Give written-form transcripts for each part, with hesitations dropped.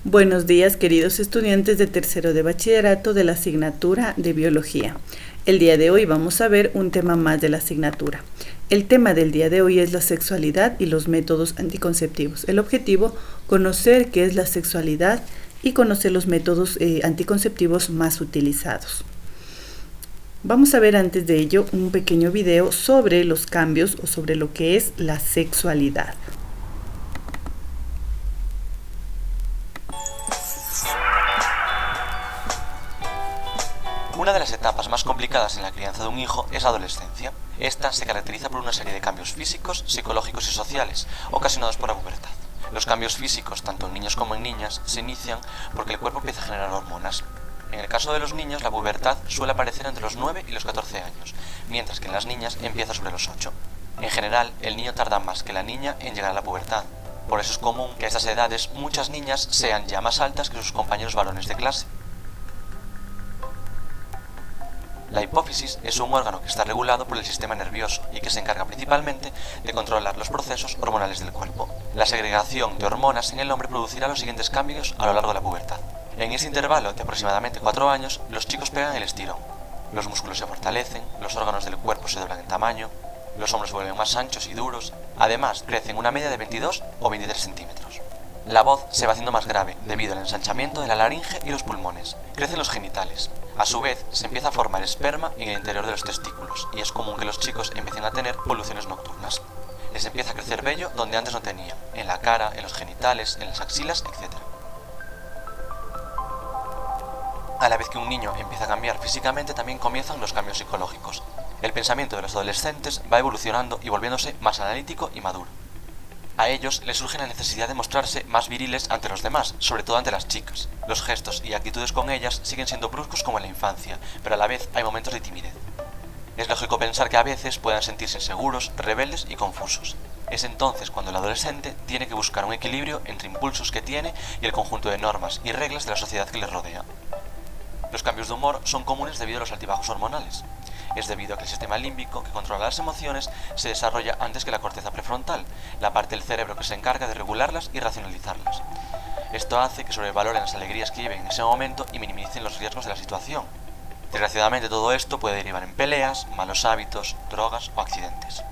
Buenos días, queridos estudiantes de tercero de bachillerato de la asignatura de Biología. El día de hoy vamos a ver un tema más de la asignatura. El tema del día de hoy es la sexualidad y los métodos anticonceptivos. El objetivo, conocer qué es la sexualidad y conocer los métodos anticonceptivos más utilizados. Vamos a ver antes de ello un pequeño video sobre los cambios o sobre lo que es la sexualidad. Una de las etapas más complicadas en la crianza de un hijo es la adolescencia. Esta se caracteriza por una serie de cambios físicos, psicológicos y sociales, ocasionados por la pubertad. Los cambios físicos, tanto en niños como en niñas, se inician porque el cuerpo empieza a generar hormonas. En el caso de los niños, la pubertad suele aparecer entre los 9 y los 14 años, mientras que en las niñas empieza sobre los 8. En general, el niño tarda más que la niña en llegar a la pubertad. Por eso es común que a estas edades muchas niñas sean ya más altas que sus compañeros varones de clase. La hipófisis es un órgano que está regulado por el sistema nervioso y que se encarga principalmente de controlar los procesos hormonales del cuerpo. La segregación de hormonas en el hombre producirá los siguientes cambios a lo largo de la pubertad. En ese intervalo de aproximadamente 4 años, los chicos pegan el estirón. Los músculos se fortalecen, los órganos del cuerpo se doblan en tamaño, los hombros se vuelven más anchos y duros, además crecen una media de 22 o 23 centímetros. La voz se va haciendo más grave debido al ensanchamiento de la laringe y los pulmones. Crecen los genitales. A su vez, se empieza a formar esperma en el interior de los testículos y es común que los chicos empiecen a tener poluciones nocturnas. Les empieza a crecer vello donde antes no tenían, en la cara, en los genitales, en las axilas, etc. A la vez que un niño empieza a cambiar físicamente, también comienzan los cambios psicológicos. El pensamiento de los adolescentes va evolucionando y volviéndose más analítico y maduro. A ellos les surge la necesidad de mostrarse más viriles ante los demás, sobre todo ante las chicas. Los gestos y actitudes con ellas siguen siendo bruscos como en la infancia, pero a la vez hay momentos de timidez. Es lógico pensar que a veces puedan sentirse inseguros, rebeldes y confusos. Es entonces cuando el adolescente tiene que buscar un equilibrio entre impulsos que tiene y el conjunto de normas y reglas de la sociedad que les rodea. Los cambios de humor son comunes debido a los altibajos hormonales. Es debido a que el sistema límbico, que controla las emociones, se desarrolla antes que la corteza prefrontal, la parte del cerebro que se encarga de regularlas y racionalizarlas. Esto hace que sobrevaloren las alegrías que viven en ese momento y minimicen los riesgos de la situación. Desgraciadamente todo esto puede derivar en peleas, malos hábitos, drogas o accidentes.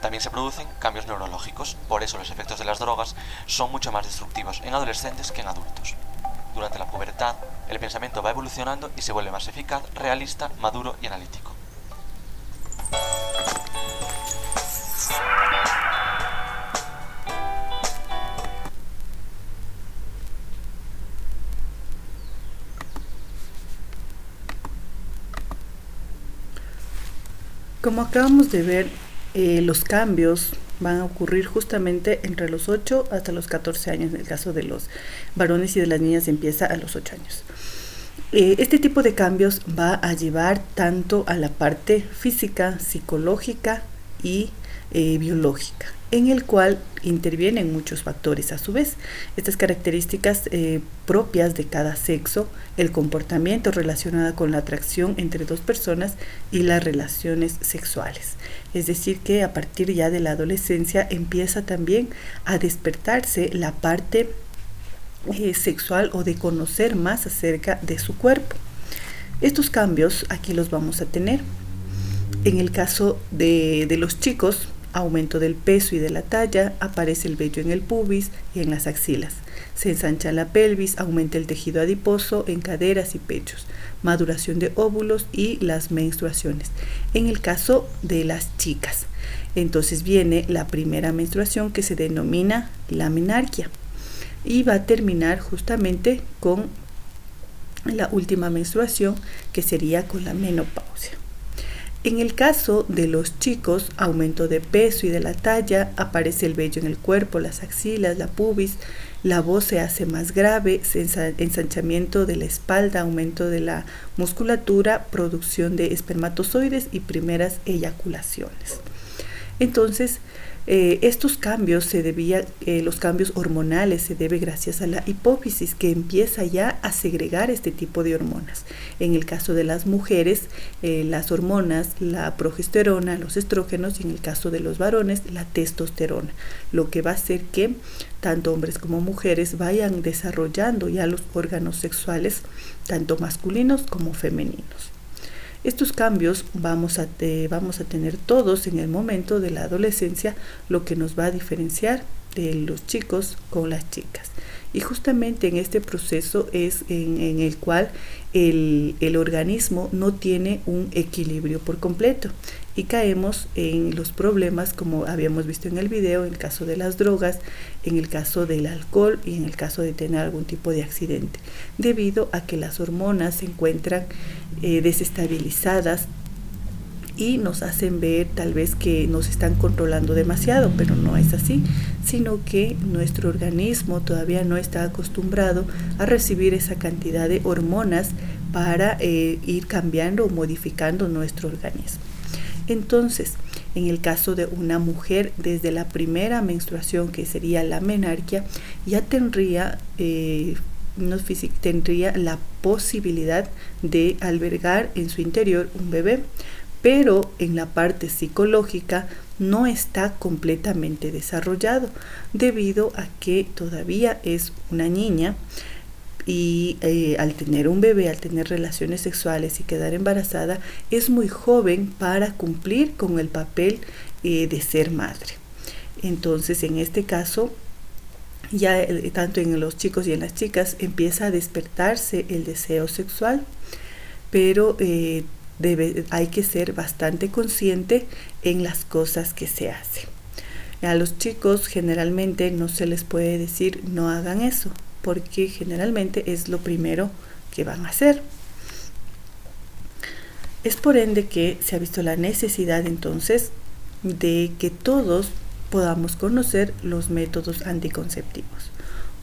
También se producen cambios neurológicos, por eso los efectos de las drogas son mucho más destructivos en adolescentes que en adultos. Durante la pubertad, el pensamiento va evolucionando y se vuelve más eficaz, realista, maduro y analítico. Como acabamos de ver, los cambios van a ocurrir justamente entre los 8 hasta los 14 años. En el caso de los varones y de las niñas empieza a los 8 años. Este tipo de cambios va a llevar tanto a la parte física, psicológica y biológica, en el cual intervienen muchos factores a su vez. Estas características propias de cada sexo, el comportamiento relacionado con la atracción entre dos personas y las relaciones sexuales. Es decir, que a partir ya de la adolescencia empieza también a despertarse la parte sexual o de conocer más acerca de su cuerpo. Estos cambios aquí los vamos a tener. En el caso de los chicos, aumento del peso y de la talla, aparece el vello en el pubis y en las axilas. Se ensancha la pelvis, aumenta el tejido adiposo en caderas y pechos, maduración de óvulos y las menstruaciones. En el caso de las chicas, entonces viene la primera menstruación que se denomina la menarquia y va a terminar justamente con la última menstruación que sería con la menopausia. En el caso de los chicos, aumento de peso y de la talla, aparece el vello en el cuerpo, las axilas, la pubis, la voz se hace más grave, ensanchamiento de la espalda, aumento de la musculatura, producción de espermatozoides y primeras eyaculaciones. Entonces, estos cambios los cambios hormonales se debe gracias a la hipófisis, que empieza ya a segregar este tipo de hormonas. En el caso de las mujeres, las hormonas, la progesterona, los estrógenos, y en el caso de los varones, la testosterona, lo que va a hacer que tanto hombres como mujeres, vayan desarrollando ya los órganos sexuales, tanto masculinos como femeninos. Estos cambios vamos a tener todos en el momento de la adolescencia, lo que nos va a diferenciar de los chicos con las chicas. Y justamente en este proceso es en el cual el organismo no tiene un equilibrio por completo y caemos en los problemas, como habíamos visto en el video, en el caso de las drogas, en el caso del alcohol y en el caso de tener algún tipo de accidente, debido a que las hormonas se encuentran desestabilizadas y nos hacen ver tal vez que nos están controlando demasiado, pero no es así, sino que nuestro organismo todavía no está acostumbrado a recibir esa cantidad de hormonas para ir cambiando o modificando nuestro organismo. Entonces, en el caso de una mujer, desde la primera menstruación, que sería la menarquia, ya tendría la posibilidad de albergar en su interior un bebé, pero en la parte psicológica no está completamente desarrollado, debido a que todavía es una niña y al tener un bebé, al tener relaciones sexuales y quedar embarazada, es muy joven para cumplir con el papel de ser madre. Entonces, en este caso, ya tanto en los chicos y en las chicas empieza a despertarse el deseo sexual, pero hay que ser bastante consciente en las cosas que se hacen. A los chicos generalmente no se les puede decir no hagan eso, porque generalmente es lo primero que van a hacer. Es por ende que se ha visto la necesidad entonces de que todos podamos conocer los métodos anticonceptivos.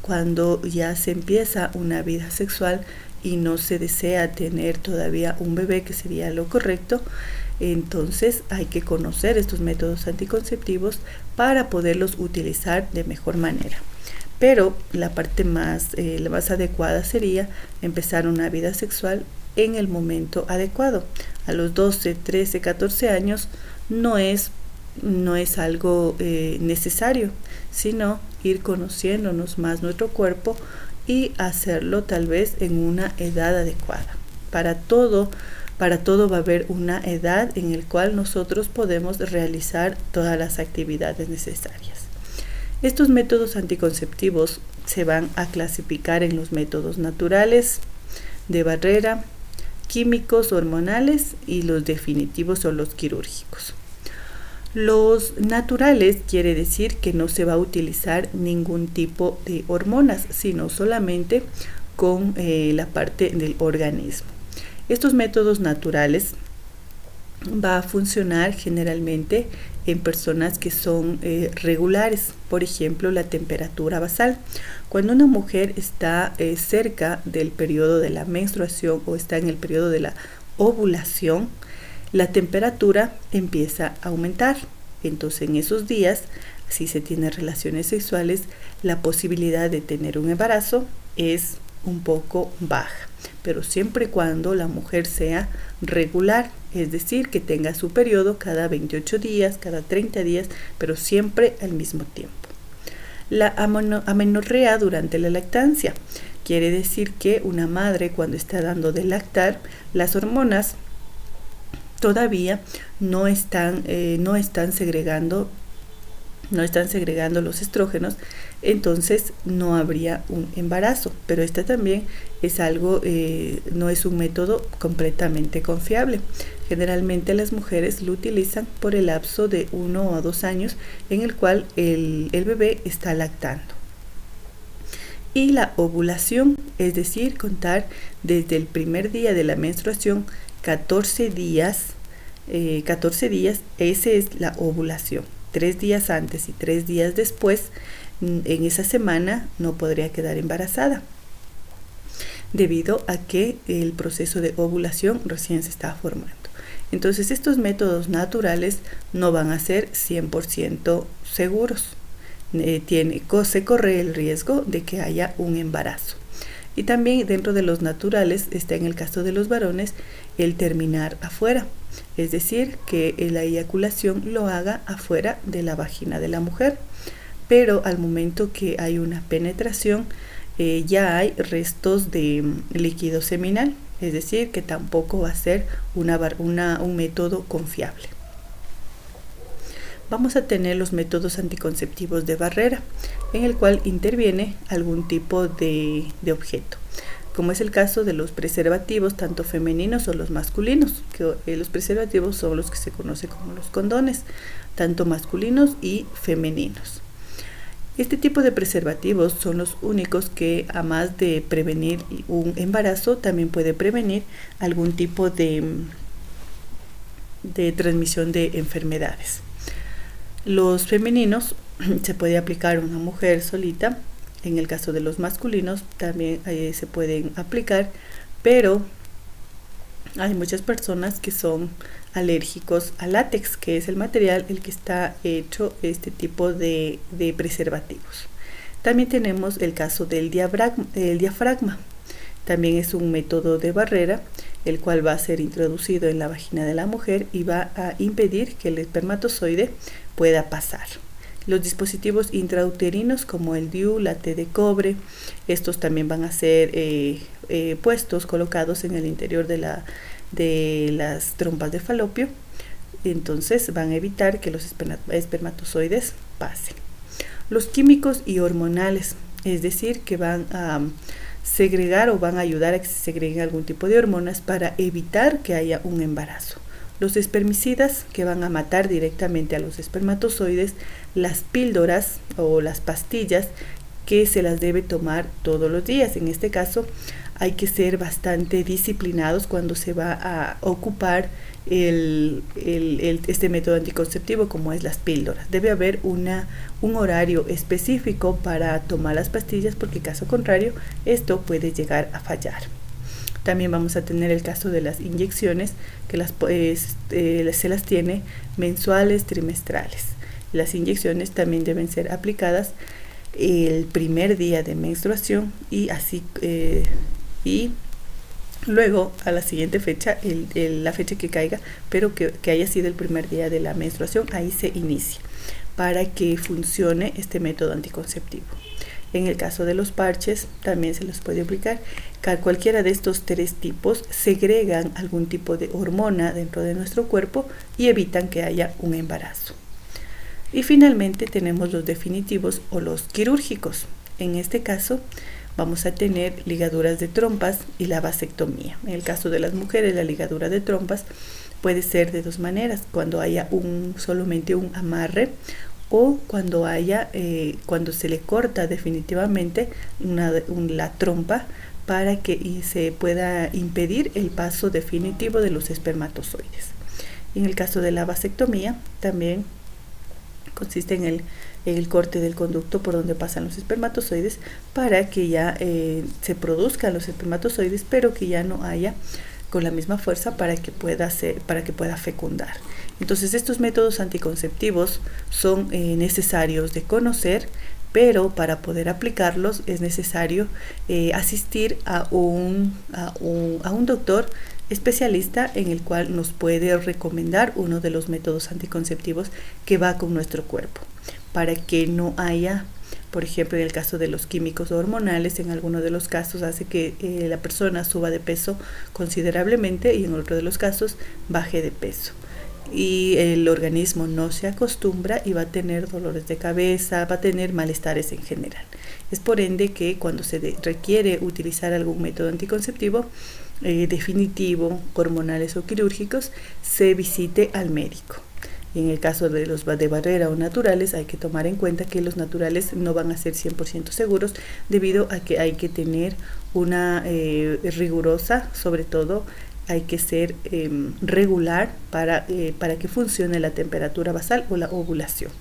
Cuando ya se empieza una vida sexual y no se desea tener todavía un bebé, que sería lo correcto, entonces hay que conocer estos métodos anticonceptivos para poderlos utilizar de mejor manera. Pero la parte más adecuada sería empezar una vida sexual en el momento adecuado. A los 12, 13, 14 años no es algo necesario, sino ir conociéndonos más nuestro cuerpo y hacerlo tal vez en una edad adecuada. Para todo va a haber una edad en la cual nosotros podemos realizar todas las actividades necesarias. Estos métodos anticonceptivos se van a clasificar en los métodos naturales, de barrera, químicos, hormonales y los definitivos o los quirúrgicos. Los naturales quiere decir que no se va a utilizar ningún tipo de hormonas, sino solamente con la parte del organismo. Estos métodos naturales va a funcionar generalmente en personas que son regulares, por ejemplo la temperatura basal. Cuando una mujer está cerca del periodo de la menstruación o está en el periodo de la ovulación, la temperatura empieza a aumentar. Entonces en esos días, si se tienen relaciones sexuales, la posibilidad de tener un embarazo es un poco baja, pero siempre y cuando la mujer sea regular, es decir, que tenga su periodo cada 28 días, cada 30 días, pero siempre al mismo tiempo. La amenorrea durante la lactancia quiere decir que una madre, cuando está dando de lactar, las hormonas todavía no están segregando los estrógenos, entonces no habría un embarazo. Pero este también es algo, no es un método completamente confiable. Generalmente las mujeres lo utilizan por el lapso de 1 o 2 años en el cual el bebé está lactando. Y la ovulación, es decir, contar desde el primer día de la menstruación 14 días, esa es la ovulación. 3 días antes y 3 días después, en esa semana no podría quedar embarazada, debido a que el proceso de ovulación recién se está formando. Entonces estos métodos naturales no van a ser 100% seguros. Se corre el riesgo de que haya un embarazo. Y también dentro de los naturales está, en el caso de los varones, el terminar afuera, es decir, que la eyaculación lo haga afuera de la vagina de la mujer. pero al momento que hay una penetración ya hay restos de líquido seminal, es decir, que tampoco va a ser un método confiable. Vamos a tener los métodos anticonceptivos de barrera, en el cual interviene algún tipo de objeto, como es el caso de los preservativos, tanto femeninos o los masculinos, que los preservativos son los que se conocen como los condones, tanto masculinos y femeninos. Este tipo de preservativos son los únicos que, además de prevenir un embarazo, también puede prevenir algún tipo de transmisión de enfermedades. Los femeninos se puede aplicar una mujer solita. En el caso de los masculinos también se pueden aplicar, pero hay muchas personas que son alérgicos al látex, que es el material el que está hecho este tipo de preservativos. También tenemos el caso del diafragma. También es un método de barrera, el cual va a ser introducido en la vagina de la mujer y va a impedir que el espermatozoide pueda pasar. Los dispositivos intrauterinos como el DIU, la T de cobre, estos también van a ser colocados en el interior de las trompas de falopio, entonces van a evitar que los espermatozoides pasen. Los químicos y hormonales, es decir, que van a segregar o van a ayudar a que se segreguen algún tipo de hormonas para evitar que haya un embarazo. Los espermicidas, que van a matar directamente a los espermatozoides. Las píldoras o las pastillas, que se las debe tomar todos los días. En este caso hay que ser bastante disciplinados cuando se va a ocupar este método anticonceptivo, como es las píldoras. Debe haber un horario específico para tomar las pastillas, porque caso contrario esto puede llegar a fallar. También vamos a tener el caso de las inyecciones, que se las tiene mensuales, trimestrales. Las inyecciones también deben ser aplicadas el primer día de menstruación y así y luego a la siguiente fecha, la fecha que caiga, pero que haya sido el primer día de la menstruación, ahí se inicia para que funcione este método anticonceptivo. En el caso de los parches también se los puede aplicar. Cualquiera de estos tres tipos segregan algún tipo de hormona dentro de nuestro cuerpo y evitan que haya un embarazo. Y finalmente tenemos los definitivos o los quirúrgicos. En este caso vamos a tener ligaduras de trompas y la vasectomía. En el caso de las mujeres, la ligadura de trompas puede ser de dos maneras: cuando haya solamente un amarre, o cuando se le corta definitivamente la trompa para que se pueda impedir el paso definitivo de los espermatozoides. En el caso de la vasectomía también consiste en el corte del conducto por donde pasan los espermatozoides, para que ya se produzcan los espermatozoides, pero que ya no haya con la misma fuerza para que pueda fecundar. Entonces estos métodos anticonceptivos son necesarios de conocer, pero para poder aplicarlos es necesario asistir a un doctor especialista, en el cual nos puede recomendar uno de los métodos anticonceptivos que va con nuestro cuerpo, para que no haya, por ejemplo, en el caso de los químicos hormonales, en alguno de los casos hace que la persona suba de peso considerablemente, y en otro de los casos baje de peso. Y el organismo no se acostumbra y va a tener dolores de cabeza, va a tener malestares en general. Es por ende que cuando se requiere utilizar algún método anticonceptivo definitivo, hormonales o quirúrgicos, se visite al médico. Y en el caso de los de barrera o naturales, hay que tomar en cuenta que los naturales no van a ser 100% seguros, debido a que hay que tener una rigurosa, sobre todo hay que ser regular para que funcione la temperatura basal o la ovulación.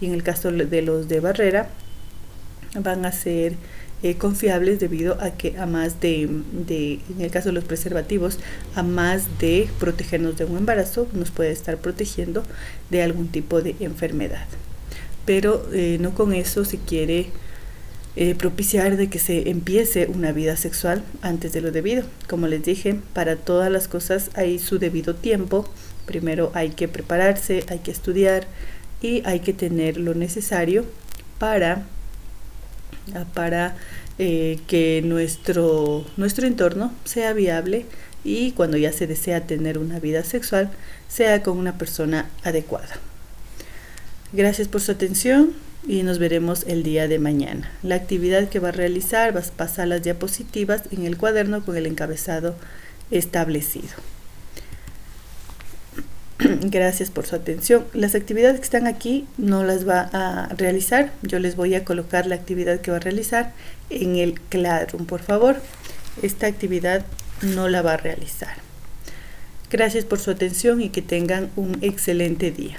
Y en el caso de los de barrera van a ser confiables, debido a que en el caso de los preservativos, a más de protegernos de un embarazo, nos puede estar protegiendo de algún tipo de enfermedad. Pero no con eso se quiere propiciar de que se empiece una vida sexual antes de lo debido. Como les dije, para todas las cosas hay su debido tiempo. Primero hay que prepararse, hay que estudiar y hay que tener lo necesario para que nuestro entorno sea viable y cuando ya se desea tener una vida sexual, sea con una persona adecuada. Gracias por su atención y nos veremos el día de mañana. La actividad que va a realizar va a pasar las diapositivas en el cuaderno con el encabezado establecido. Gracias por su atención. Las actividades que están aquí no las va a realizar. Yo les voy a colocar la actividad que va a realizar en el Classroom, por favor. Esta actividad no la va a realizar. Gracias por su atención y que tengan un excelente día.